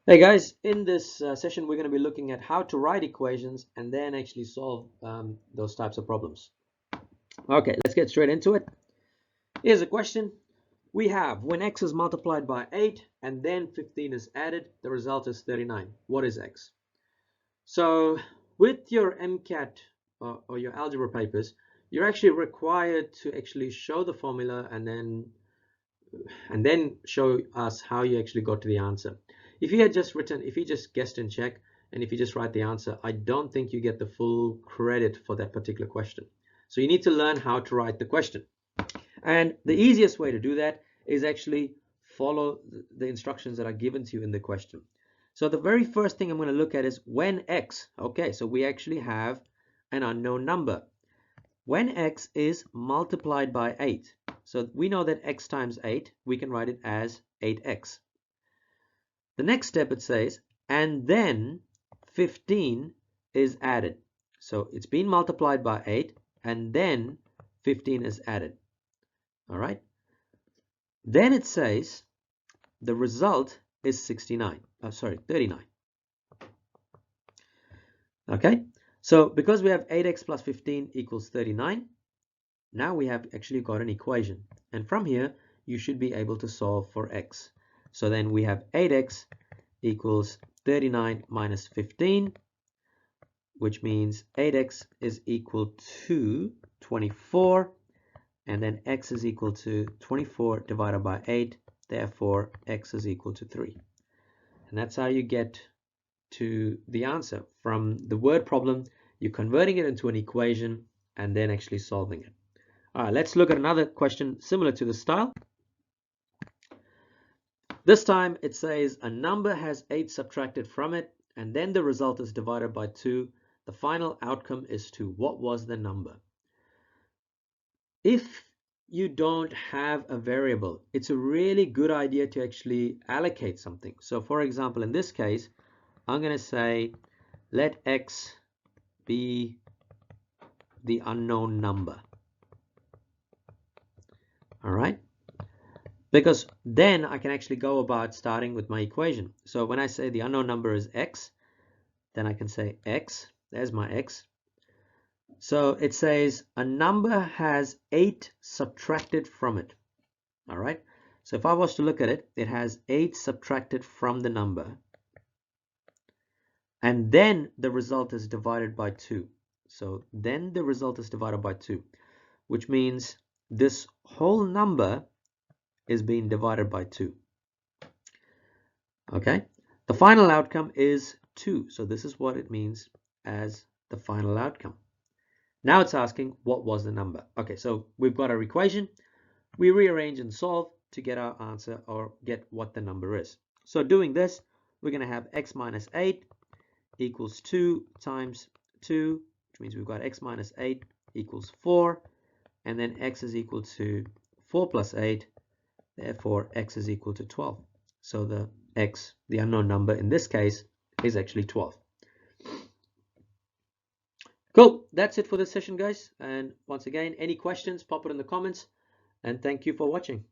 Hey guys, in this session we're going to be looking at how to write equations and then actually solve those types of problems. Okay, let's get straight into it. Here's a question. We have when x is multiplied by 8 and then 15 is added, the result is 39. What is x? So with your MCAT or your algebra papers, you're actually required to actually show the formula and then show us how you actually got to the answer. If you just guessed and check, and if you just write the answer, I don't think you get the full credit for that particular question. So you need to learn how to write the question. And the easiest way to do that is actually follow the instructions that are given to you in the question. So the very first thing I'm going to look at is when x. Okay, so we actually have an unknown number. When x is multiplied by 8, so we know that x times 8, we can write it as 8x. The next step it says, and then 15 is added. So it's been multiplied by 8, and then 15 is added. All right. Then it says the result is 39. 39. Okay. So because we have 8x plus 15 equals 39, now we have actually got an equation. And from here, you should be able to solve for x. So then we have 8x equals 39 minus 15, which means 8x is equal to 24. And then x is equal to 24 divided by 8. Therefore, x is equal to 3. And that's how you get to the answer. From the word problem, you're converting it into an equation and then actually solving it. All right, let's look at another question similar to this style. This time it says a number has 8 subtracted from it, and then the result is divided by 2. The final outcome is 2. What was the number? If you don't have a variable, it's a really good idea to actually allocate something. So for example, in this case, I'm going to say let x be the unknown number. All right. Because then I can actually go about starting with my equation. So when I say the unknown number is x, then I can say x, there's my x. So it says a number has 8 subtracted from it. All right. So if I was to look at it, it has 8 subtracted from the number. And then the result is divided by 2. So then the result is divided by 2, which means this whole number is being divided by 2. Okay. The final outcome is 2. So this is what it means as the final outcome. Now it's asking what was the number. Okay, so we've got our equation. We rearrange and solve to get our answer or get what the number is. So doing this, we're going to have x minus 8 equals 2 times 2, which means we've got x minus 8 equals 4, and then x is equal to 4 plus 8, therefore x is equal to 12. So the x, the unknown number in this case, is actually 12. Cool, that's it for this session, guys. And once again, any questions, pop it in the comments, and thank you for watching.